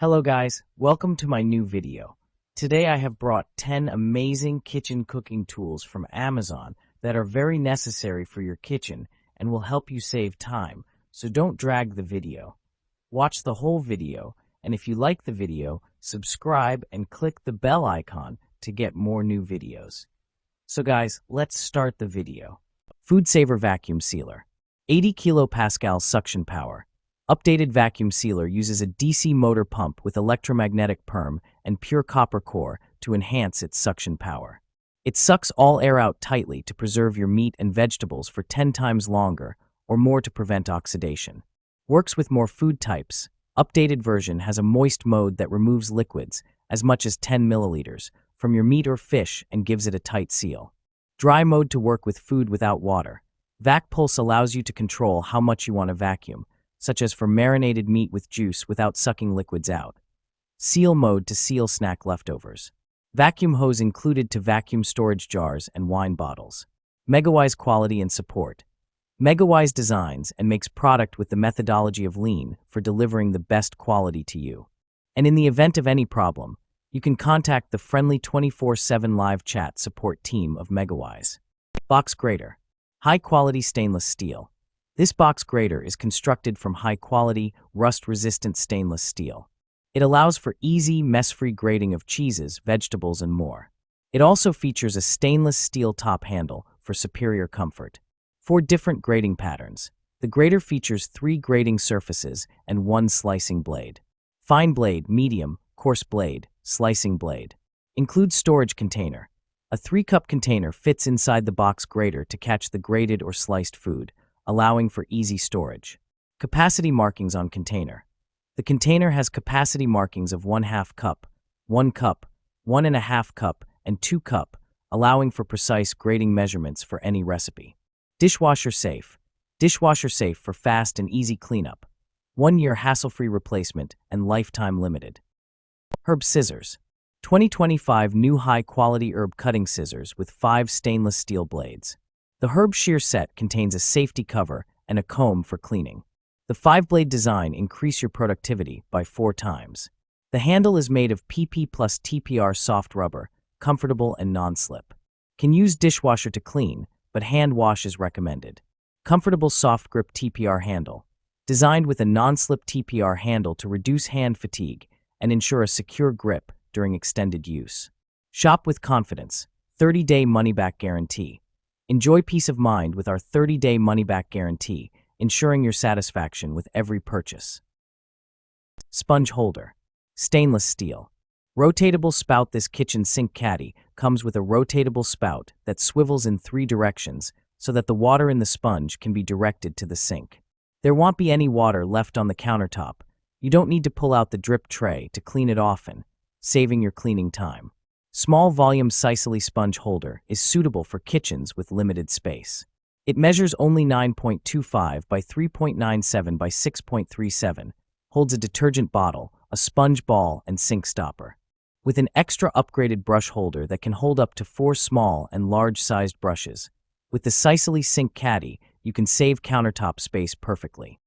Hello guys, welcome to my new video. Today I have brought 10 amazing kitchen cooking tools from Amazon that are very necessary for your kitchen and will help you save time, so don't drag the video. Watch the whole video, and if you like the video, subscribe and click the bell icon to get more new videos. So guys, let's start the video. Foodsaver Vacuum Sealer. 80 kilopascal suction power. Updated vacuum sealer uses a DC motor pump with electromagnetic perm and pure copper core to enhance its suction power. It sucks all air out tightly to preserve your meat and vegetables for 10 times longer or more to prevent oxidation. Works with more food types. Updated version has a moist mode that removes liquids, as much as 10 milliliters, from your meat or fish and gives it a tight seal. Dry mode to work with food without water. Vac Pulse allows you to control how much you want to vacuum, such as for marinated meat with juice without sucking liquids out. Seal mode to seal snack leftovers. Vacuum hose included to vacuum storage jars and wine bottles. Megawise quality and support. Megawise designs and makes product with the methodology of lean for delivering the best quality to you. And in the event of any problem, you can contact the friendly 24/7 live chat support team of Megawise. Box Grater. High-quality stainless steel. This box grater is constructed from high-quality, rust-resistant stainless steel. It allows for easy, mess-free grating of cheeses, vegetables, and more. It also features a stainless steel top handle for superior comfort. 4 different grating patterns. The grater features 3 grating surfaces and 1 slicing blade. Fine blade, medium, coarse blade, slicing blade. Includes storage container. A 3-cup container fits inside the box grater to catch the grated or sliced food, allowing for easy storage. Capacity markings on container. The container has capacity markings of 1/2 cup, 1 cup, 1.5 cup, and 2 cup, allowing for precise grating measurements for any recipe. Dishwasher safe. Dishwasher safe for fast and easy cleanup. 1-year hassle-free replacement and lifetime limited. Herb scissors. 2025 new high-quality herb cutting scissors with 5 stainless steel blades. The herb shear set contains a safety cover and a comb for cleaning. The 5-blade design increases your productivity by 4 times. The handle is made of PP plus TPR soft rubber, comfortable and non-slip. Can use dishwasher to clean, but hand wash is recommended. Comfortable soft grip TPR handle. Designed with a non-slip TPR handle to reduce hand fatigue and ensure a secure grip during extended use. Shop with confidence. 30-day money-back guarantee. Enjoy peace of mind with our 30-day money-back guarantee, ensuring your satisfaction with every purchase. Sponge holder. Stainless steel. Rotatable spout. This kitchen sink caddy comes with a rotatable spout that swivels in 3 directions so that the water in the sponge can be directed to the sink. There won't be any water left on the countertop. You don't need to pull out the drip tray to clean it often, saving your cleaning time. Small volume Sicily sponge holder is suitable for kitchens with limited space. It measures only 9.25 by 3.97 by 6.37, holds a detergent bottle, a sponge ball, and sink stopper. With an extra upgraded brush holder that can hold up to 4 small and large-sized brushes. With the Sicily sink caddy, you can save countertop space perfectly.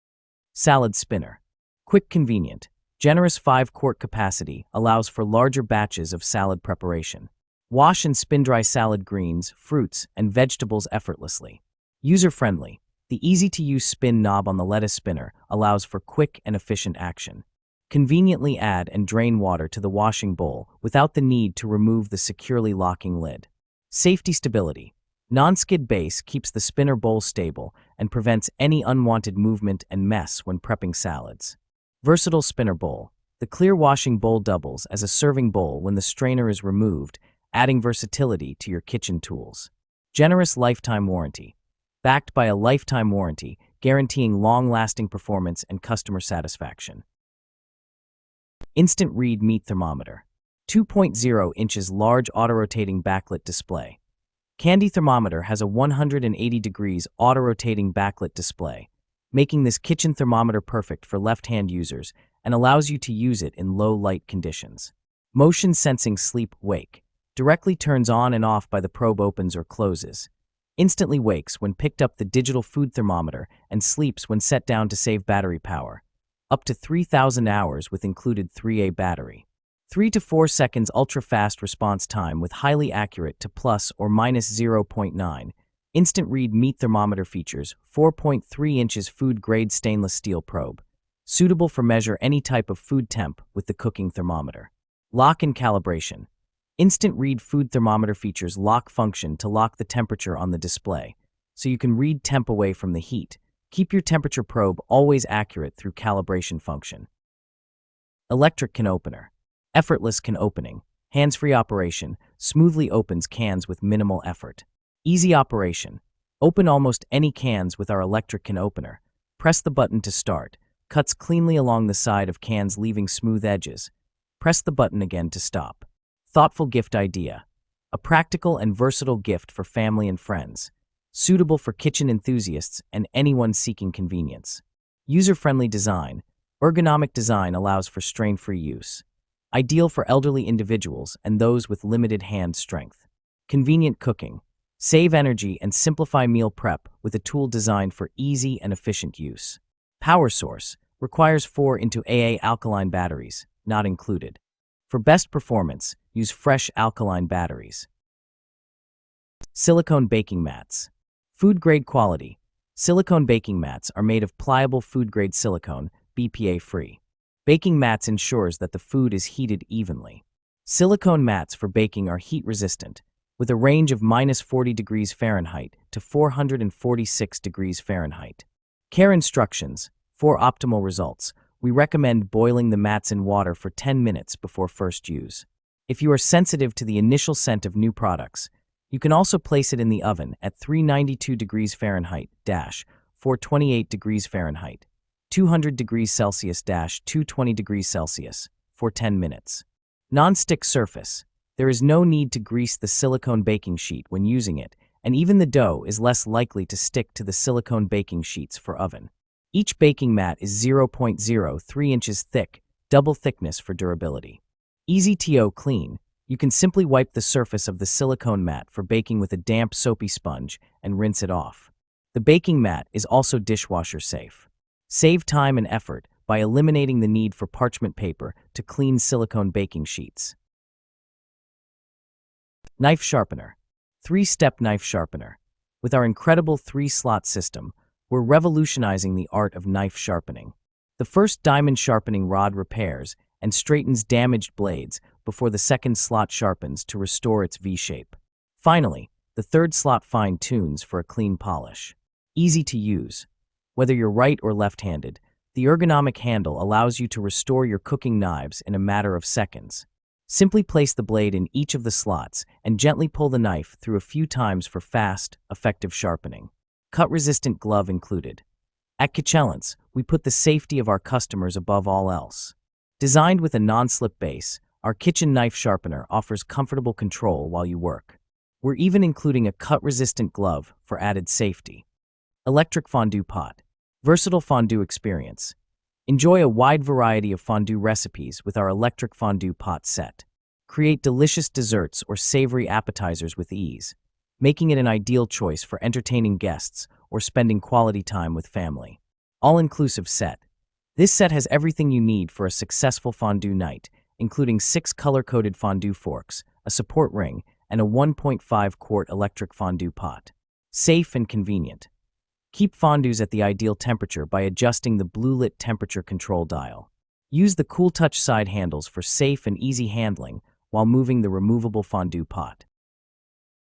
Salad spinner. Quick, convenient. Generous 5-quart capacity allows for larger batches of salad preparation. Wash and spin dry salad greens, fruits, and vegetables effortlessly. User-friendly. The easy-to-use spin knob on the lettuce spinner allows for quick and efficient action. Conveniently add and drain water to the washing bowl without the need to remove the securely locking lid. Safety stability. Non-skid base keeps the spinner bowl stable and prevents any unwanted movement and mess when prepping salads. Versatile spinner bowl. The clear washing bowl doubles as a serving bowl when the strainer is removed, adding versatility to your kitchen tools. Generous lifetime warranty. Backed by a lifetime warranty, guaranteeing long-lasting performance and customer satisfaction. Instant Read Meat Thermometer. 2.0 inches large auto-rotating backlit display. Candy Thermometer has a 180 degrees auto-rotating backlit display, making this kitchen thermometer perfect for left-hand users and allows you to use it in low-light conditions. Motion sensing sleep-wake. Directly turns on and off by the probe opens or closes. Instantly wakes when picked up the digital food thermometer and sleeps when set down to save battery power. up to 3,000 hours with included 3A battery. 3 to 4 seconds ultra-fast response time with highly accurate to plus or minus 0.9. Instant read meat thermometer features, 4.3 inches food-grade stainless steel probe. Suitable for measure any type of food temp with the cooking thermometer. Lock and calibration. Instant read food thermometer features lock function to lock the temperature on the display, so you can read temp away from the heat. Keep your temperature probe always accurate through calibration function. Electric can opener. Effortless can opening. Hands-free operation, smoothly opens cans with minimal effort. Easy operation. Open almost any cans with our electric can opener. Press the button to start. Cuts cleanly along the side of cans leaving smooth edges. Press the button again to stop. Thoughtful gift idea. A practical and versatile gift for family and friends. Suitable for kitchen enthusiasts and anyone seeking convenience. User-friendly design. Ergonomic design allows for strain-free use. Ideal for elderly individuals and those with limited hand strength. Convenient cooking. Save energy and simplify meal prep with a tool designed for easy and efficient use. Power source. Requires 4x alkaline batteries, not included. For best performance, use fresh alkaline batteries. Silicone baking mats. Food-grade quality. Silicone baking mats are made of pliable food-grade silicone, BPA-free. Baking mats ensures that the food is heated evenly. Silicone mats for baking are heat-resistant, with a range of -40 degrees Fahrenheit to 446 degrees Fahrenheit. Care instructions. For optimal results, we recommend boiling the mats in water for 10 minutes before first use. If you are sensitive to the initial scent of new products, you can also place it in the oven at 392 degrees Fahrenheit - 428 degrees Fahrenheit, 200 degrees Celsius - 220 degrees Celsius for 10 minutes. Non-stick surface. There is no need to grease the silicone baking sheet when using it, and even the dough is less likely to stick to the silicone baking sheets for oven. Each baking mat is 0.03 inches thick, double thickness for durability. Easy to clean. You can simply wipe the surface of the silicone mat for baking with a damp, soapy sponge and rinse it off. The baking mat is also dishwasher safe. Save time and effort by eliminating the need for parchment paper to clean silicone baking sheets. Knife sharpener. 3-step knife sharpener. With our incredible 3-slot system, we're revolutionizing the art of knife sharpening. The first diamond sharpening rod repairs and straightens damaged blades before the second slot sharpens to restore its V-shape. Finally, the third slot fine-tunes for a clean polish. Easy to use. Whether you're right or left-handed, the ergonomic handle allows you to restore your cooking knives in a matter of seconds. Simply place the blade in each of the slots and gently pull the knife through a few times for fast, effective sharpening. Cut-resistant glove included. At Kitchellance, we put the safety of our customers above all else. Designed with a non-slip base, our kitchen knife sharpener offers comfortable control while you work. We're even including a cut-resistant glove for added safety. Electric Fondue Pot. Versatile fondue experience. Enjoy a wide variety of fondue recipes with our electric fondue pot set. Create delicious desserts or savory appetizers with ease, making it an ideal choice for entertaining guests or spending quality time with family. All-inclusive set. This set has everything you need for a successful fondue night, including 6 color-coded fondue forks, a support ring, and a 1.5-quart electric fondue pot. Safe and convenient. Keep fondues at the ideal temperature by adjusting the blue-lit temperature control dial. Use the cool touch side handles for safe and easy handling while moving the removable fondue pot.